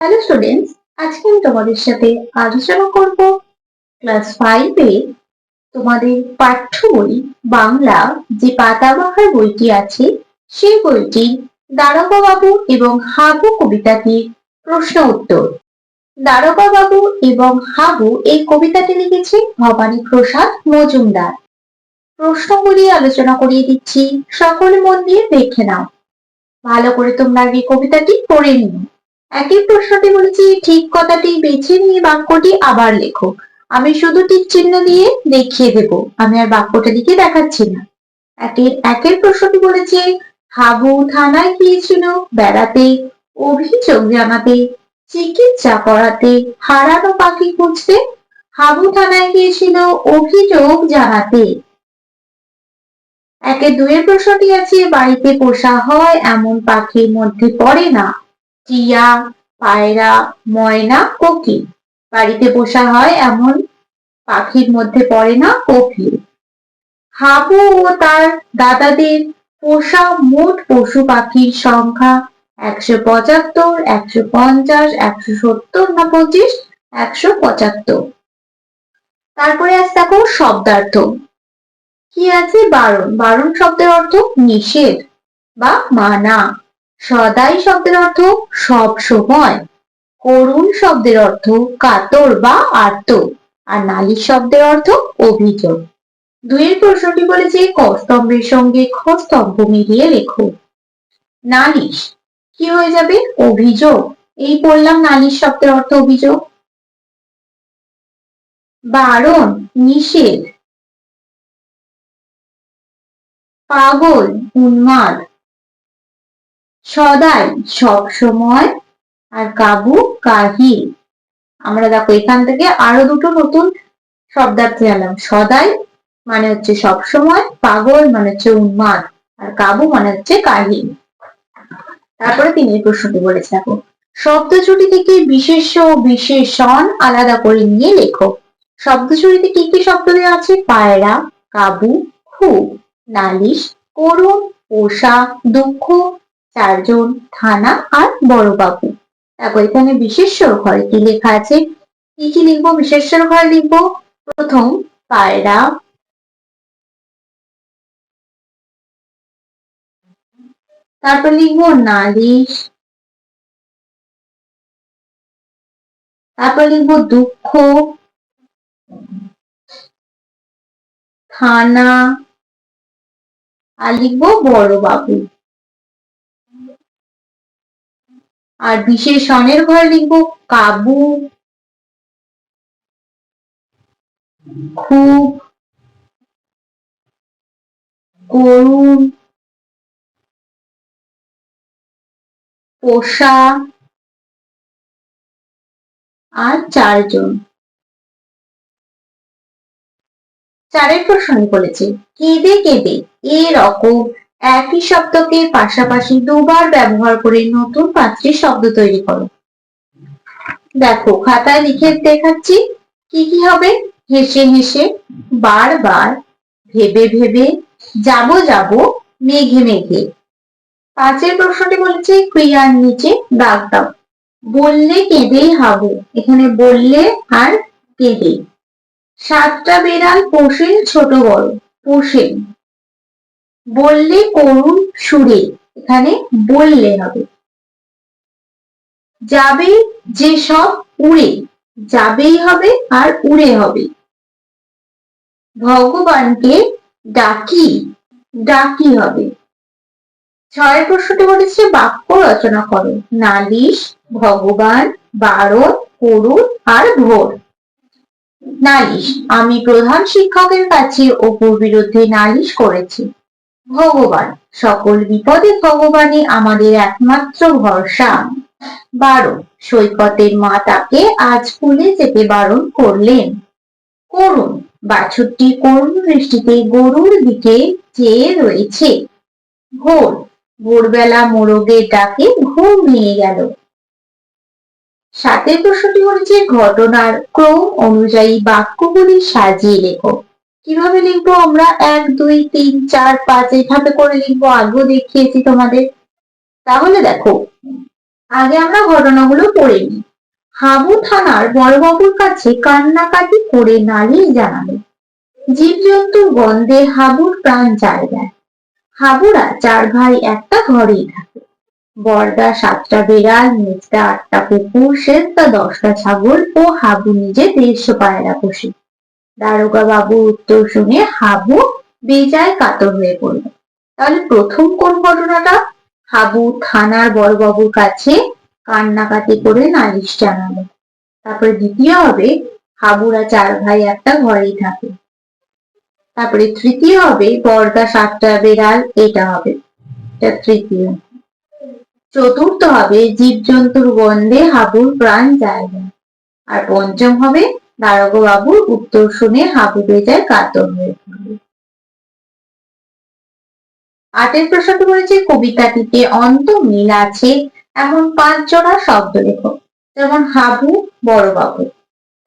Hello students, আজকে আমি তোমাদের সাথে আলোচনা করব ক্লাস 5 এ তোমাদের পাঠ্য বই বাংলা যে পাতাবাহার বইটি আছে সেই বইটি দারোগা বাবু এবং হাবু কবিতাটির প্রশ্ন উত্তর। দারোগা বাবু এবং হাবু এই কবিতাটি লিখেছে ভবানী প্রসাদ মজুমদার। প্রশ্নগুলি আলোচনা করিয়ে দিচ্ছি, সকলে মন দিয়ে দেখে নাও। ভালো করে তোমরা এই কবিতাটি পড়ে নিও। একই প্রশ্নটি বলেছি, ঠিক কথাটি বেছে নিয়ে বাক্যটি আবার লেখো। আমি শুধু টিক চিহ্ন দিয়ে দেখিয়ে দেব, আমি আর বাক্যটা লিখে দেখাচ্ছি না। একের প্রশ্নটি বলেছে, হাবু থানায় গিয়েছিল বেড়াতে, অভিযোগ জানাতে, চিকিৎসা করাতে, হারানো পাখি খুঁজতে। হাবু থানায় গিয়েছিল অভিযোগ জানাতে। দুইয়ের প্রশ্নটি আছে, বাড়িতে পোষা হয় এমন পাখির মধ্যে পড়ে না টিয়া, পায়রা, ময়না, কোকিল। বাড়িতে পোষা হয় এমন পাখির মধ্যে পড়ে না কোকিল। হাবু ও তার দাদাদের পোষা মোট পশু পাখির সংখ্যা 175, 150, 170 না 25, 175। তারপরে আছে দেখো শব্দার্থ। কি আছে? বারণ। বারণ শব্দের অর্থ নিষেধ বা মানা। সদাই শব্দের অর্থ সব সময়। করুণ শব্দের অর্থ কাতর বা আর্ত। আর নালিশ শব্দের অর্থ অভিযোগ। দুইয়ের প্রশ্নটি বলেছে, ক স্তম্ভের সঙ্গে খ স্তম্ভ মিলিয়ে লেখো। নালিশ কি হয়ে যাবে? অভিযোগ। এই পড়লাম নালিশ শব্দের অর্থ অভিযোগ। বারণ নিষেধ। পাগল উন্মাদ। সদাই সব সময়। আর কাবু কাহিল। আমরা দেখো এখান থেকে আরো দুটো নতুন শব্দার্থ জানলাম। সদাই মানে হচ্ছে সব সময়, পাগল মানে হচ্ছে উন্মাদ, আর কাবু মানে হচ্ছে কাহিল। তারপরে তিনের প্রশ্নটি বলেছে দেখো, শব্দ জুটি থেকে বিশেষ্য ও বিশেষণ আলাদা করে নিয়ে লেখো। শব্দ জুড়িতে কি কি শব্দ দেওয়া আছে? পায়রা, কাবু, খুব, নালিশ, করুণ, পোষা, দুঃখ, চারজন, থানা আর বড়বাবু। দেখো এখানে বিশেষ্যর ঘরে কি লেখা আছে? কি কি লিখবো? বিশেষ্যর ঘরে লিখবো প্রথম পায়রা, তারপর লিখবো নালিশ, তারপর লিখবো দুঃখ, থানা, আর লিখবো বড়বাবু। আর বিশেষণের ঘরে লিখবো কাবু, খুব, করুণ, পোষা আর চারজন। চারের প্রশ্ন বলেছে, কেঁদে কেঁদে এরকম একই শব্দকে পাশাপাশি দুবার ব্যবহার করে নতুন 5টি শব্দ তৈরি করো। দেখো খাতায় লিখে দেখাচ্ছি কি কি হবে। হেসে হেসে, বারবার, ভেবে ভেবে, যাব যাব, মেঘে মেঘে। 5এর প্রশ্নটি বলেছে, ক্রিয়ার নিচে দাগ দাও। বললে কেঁদেই হাবু, এখানে বললে আর কেঁদে। 7টা বেড়াল পোষেন ছোট বড়, পোষেন। বললে করুণ সুরে, এখানে বললে হবে। যাবে যে সব উড়ে, যাবেই হবে আর উড়ে হবে। ভগবানকে ডাকি, ডাকি হবে। 6এর প্রশ্নটি বলেছে, বাক্য রচনা করো। নালিশ, ভগবান, বারণ, করুণ আর ভোর। নালিশ, আমি প্রধান শিক্ষকের কাছে অপুর বিরুদ্ধে নালিশ করেছি। ভগবান, সকল বিপদে ভগবানই আমাদের একমাত্র ভরসা। বারণ, সৈকতের মা তাকে আজ স্কুলে যেতে বারণ করলেন। করুণ, বাছুরটি করুণ দৃষ্টিতে গরুর দিকে চেয়ে রয়েছে। ভোর, ভোরবেলা মোরগের ডাকে ঘুম ভেঙে গেল। 7এর প্রশ্নটি হচ্ছে, ঘটনার ক্রম অনুযায়ী বাক্যগুলি সাজিয়ে লেখো। কিভাবে লিখবো আমরা? 1, 2, 3, 4, 5 এইভাবে করে লিখবো, আগেও দেখিয়েছি তোমাদের। তাহলে দেখো আগে আমরা ঘটনাগুলো পড়ে নিই। হাবু থানার বড়বাবুর কাছে কান্নাকাটি করে নালিশ জানালো। জীবজন্তুর গন্ধে হাবুর প্রাণ যায় যায়। হাবুরা 4 ভাই একটা ঘরেই থাকে। বড়দা 7টা বিড়াল, মেজদা 8টা কুকুর, সেজদা 10টা ছাগল ও হাবু নিজে 150 পায়রা পোষে। দারোগা বাবুর উত্তর শুনে হাবু বেজায় কাতর হয়ে পড়ল। তাহলে প্রথম কোন ঘটনাটা? হাবু থানার বড়বাবুর কাছে কান্নাকাটি করে নালিশ জানালো। তারপরে দ্বিতীয় হবে হাবুরা 4 ভাই একটা ঘরেই থাকে। তারপরে তৃতীয় হবে বড়দা 7টা বিড়াল, এটা হবে, এটা তৃতীয়। চতুর্থ হবে জীবজন্তুর গন্ধে হাবুর প্রাণ যায় না। আর পঞ্চম হবে দারোগা বাবুর উত্তর শুনে হাবু বেজায় কাতর হয়ে পড়ল। 8 প্রশ্নটি বলেছে কবিতাটিতে অন্ত মিল আছে এমন 5 জোড়া শব্দ লেখো। যেমন হাবু বড়বাবু,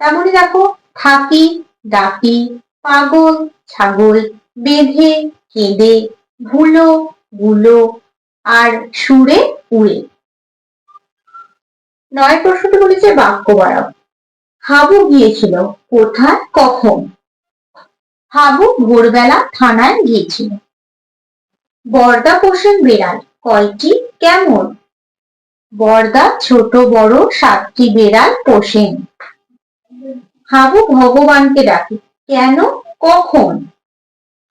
তেমনি দেখো থাকি, ডাকি, পাগল, ছাগল, বেঁধে, কেঁদে, ভুলো, গুলো আর সুরে উড়ে। 9 প্রশ্নটি বলেছে বাক্য বাড়াও। হাবু গিয়েছিল কোথায়, কখন? হাবু ভোরবেলা থানায় গিয়েছিল। বড়দা পোষেন বিড়াল, কয়টি, কেমন? বড়দা ছোট বড় 7টি বিড়াল পোষেন। হাবু ভগবানকে ডাকে, কেন, কখন?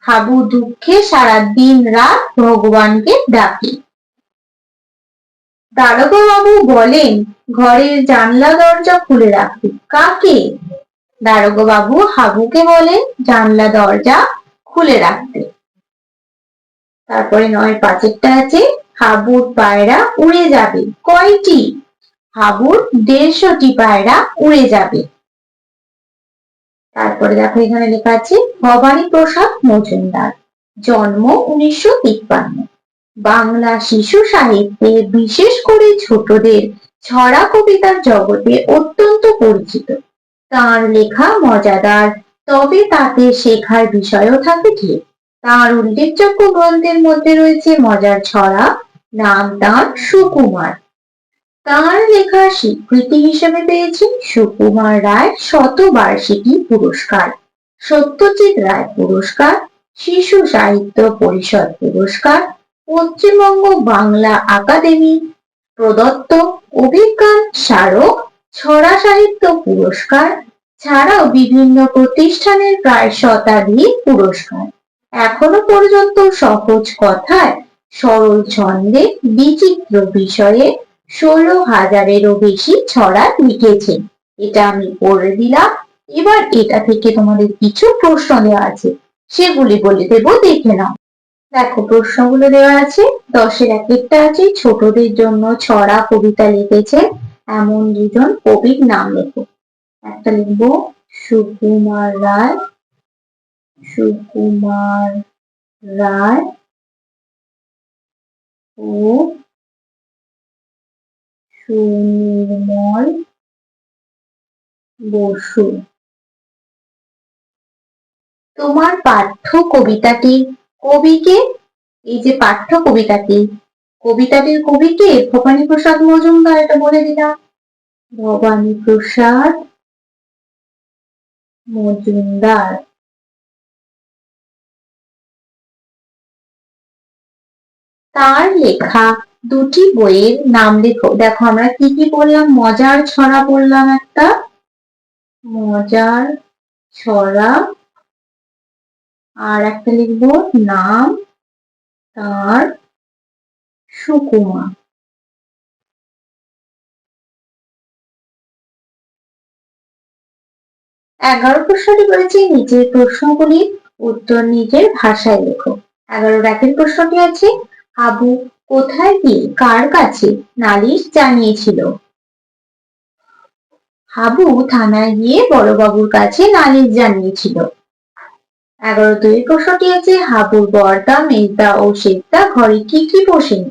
হাবু দুঃখে সারা দিন রাত ভগবানকে ডাকে। দারোগা বাবু বলেন ঘরের জানলা দরজা খুলে রাখতে, কাকে? দারোগা বাবু হাবুকে বলেন জানলা দরজা খুলে রাখতে। তারপরে 9-5 আছে হাবুর পায়রা উড়ে যাবে, কয়টি? হাবুর 150টি পায়রা উড়ে যাবে। তারপরে দেখো এখানে লেখা আছে ভবানী প্রসাদ মজুমদার, জন্ম 1953। বাংলা শিশু সাহিত্যে বিশেষ করে ছোটদের ছড়া কবিতার জগতে অত্যন্ত পরিচিত। তার লেখা মজাদার, তবে তাতে শেখার বিষয়ও থাকে ঠিক। তার উল্লেখযোগ্য গ্রন্থের মধ্যে রয়েছে মজার ছড়া, নাম তার সুকুমার। তার লেখা স্বীকৃতি হিসেবে পেয়েছে সুকুমার রায় শতবার্ষিকী পুরস্কার, সত্যজিৎ রায় পুরস্কার, শিশু সাহিত্য পরিষদ পুরস্কার, পশ্চিমবঙ্গ বাংলা একাডেমি প্রদত্ত অভিজ্ঞান স্মারক ছড়া সাহিত্য পুরস্কার ছাড়াও বিভিন্ন প্রতিষ্ঠানের প্রায় শতাধিক পুরস্কার। এখনো পর্যন্ত সহজ কথায় সরল ছন্দে বিচিত্র বিষয়ে 16,000-এরও বেশি ছড়া লিখেছেন। এটা আমি পড়ে দিলাম। এবার এটা থেকে তোমাদের কিছু প্রশ্ন দেওয়া আছে, সেগুলি বলে দেব, দেখে নাও। দেখো প্রশ্নগুলো দেওয়া আছে। 10-এর একটা আছে ছোটদের জন্য ছড়া কবিতা লিখেছেন এমন 2 জন কবির নাম লেখো। একটা লিখবো সুকুমার রায়, সুকুমার রায় ও সুনির্মল বসু। তোমার পাঠ্য কবিতাটি কবিকে, এই যে পাঠ্য কবিতাটি, কবিতাটির কবিকে ভবানী প্রসাদ মজুমদার, এটা বলে দিলাম, ভবানী প্রসাদ মজুমদার। তার লেখা 2টি বইয়ের নাম লেখো। দেখো আমরা কি কি পড়লাম, মজার ছড়া পড়লাম একটা, মজার ছড়া, আর একটা লিখবো নাম তার সুকুমার। 11 প্রশ্নটি বলেছে নিচের প্রশ্নগুলির উত্তর নিজের ভাষায় লেখো। 11-এর প্রশ্নটি আছে হাবু কোথায় গিয়ে কার কাছে নালিশ জানিয়েছিল? হাবু থানায় গিয়ে বড়বাবুর কাছে নালিশ জানিয়েছিল। 11-2 প্রশ্নটি আছে হাবুর বড়দা, মেজদা ও সেজদা ঘরে কি কি পোষেন?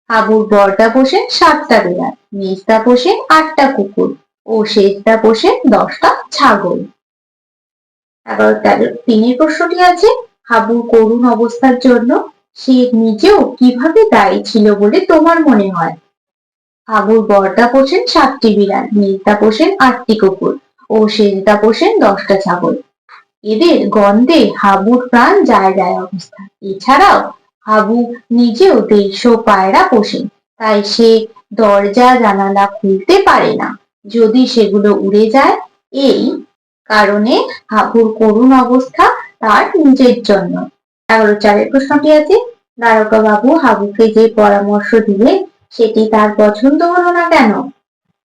হাবুর বড়দা পোষেন 7টা বিড়াল, মেজদা পোষেন 8টা কুকুর ও সেজদা পোষেন 10টা ছাগল। 11-3 প্রশ্নটি আছে হাবুর করুণ অবস্থার জন্য সে নিজেও কিভাবে দায়ী ছিল বলে তোমার মনে হয়? হাবুর বড়দা পোষেন 7টি বিড়াল, মেজদা পোষেন 8টি কুকুর ও সেজদা পোষেন 10টা ছাগল। এদের গন্ধে হাবুর প্রাণ যায় যায় অবস্থা। এছাড়াও হাবু নিজেও 150 পায়রা পোষেন, তাই সে দরজা জানালা খুলতে পারে না যদি সেগুলো উড়ে যায়। এই কারণে হাবুর করুণ অবস্থা তার নিজের জন্য। 11-4 প্রশ্নটি আছে, দ্বারকা বাবু হাবুকে যে পরামর্শ দিলেন সেটি তার পছন্দ হলো না কেন?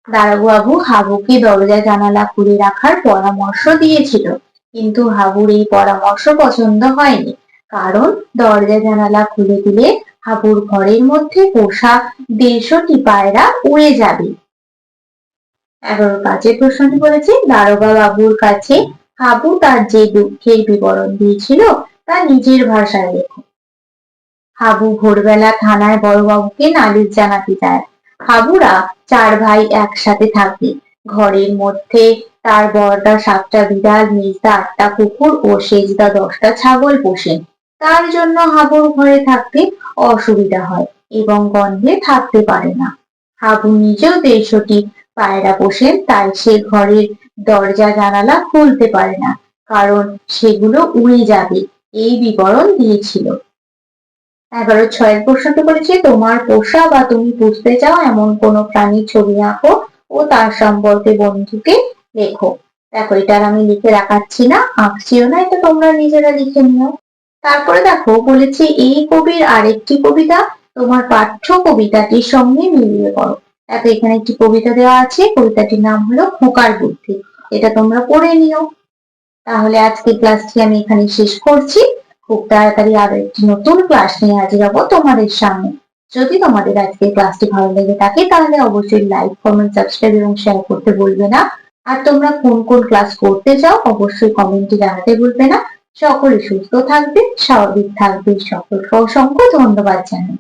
দারোগা বাবু হাবুকে দরজা জানালা খুলে রাখার পরামর্শ দিয়েছিল, কিন্তু হাবুর এই পরামর্শ পছন্দ হয়নি, কারণ দরজা জানালা খুলে দিলে হাবুর ঘরের মধ্যে পোষা 150টি পায়রা উড়ে যাবে। 11-5 প্রশ্নটি বলেছে, দারোগা বাবুর কাছে হাবু তার যে দুঃখের বিবরণ দিয়েছিল তা নিজের ভাষায় লেখো। হাবু ভোরবেলা থানায় বড়বাবুকে নালিশ জানাতে যায়। হাবুরা 4 ভাই একসাথে থাকে। ঘরের মধ্যে তার বড়দা 7টা বিড়াল, মেজদা 8টা কুকুর ও সেজদা 10টা ছাগল পোষেন। তার জন্য হাবুর ঘরে থাকতে অসুবিধা হয় এবং গন্ধে থাকতে পারে না। হাবু নিজেও 150টি পায়রা পোষেন, তাই সে ঘরের দরজা জানালা খুলতে পারে না, কারণ সেগুলো উড়ে যাবে এই বিবরণ দিয়েছিল। 11-6 প্রশ্নটি বলেছে, তোমার পোষা বা তুমি পুষতে চাও এমন কোন প্রাণীর ছবি আঁকো ও তার সম্পর্কে বন্ধুকে লেখো। দেখো, এটা আমি লিখে রাখাচ্ছি না, আঁকছিও না, এটা তোমরা নিজেরা লিখে নিও। তারপরে দেখো বলেছে, এই কবির আরেকটি কবিতা তোমার পাঠ্য কবিতাটির সঙ্গে মিলিয়ে পড়ো। দেখো, এখানে একটি কবিতা দেওয়া আছে, কবিতাটির নাম হলো খোকার বুদ্ধি। এটা তোমরা পড়ে নিও। তাহলে আজকে ক্লাসটি আমি এখানে শেষ করছি। খুব তাড়াতাড়ি আরো একটি নতুন ক্লাস নিয়ে হাজির হব তোমাদের সামনে। যদি তোমাদের আজকে ক্লাসটি ভালো লেগে থাকে তাহলে অবশ্যই লাইক, কমেন্ট, সাবস্ক্রাইব এবং শেয়ার করতে ভুলবে না। আর তোমরা কোন কোন ক্লাস করতে চাও অবশ্যই কমেন্টে জানাতে ভুলবে না। সকলে সুস্থ থাকবে, স্বাভাবিক থাকবে। সকলকে অসংখ্য ধন্যবাদ জানাই।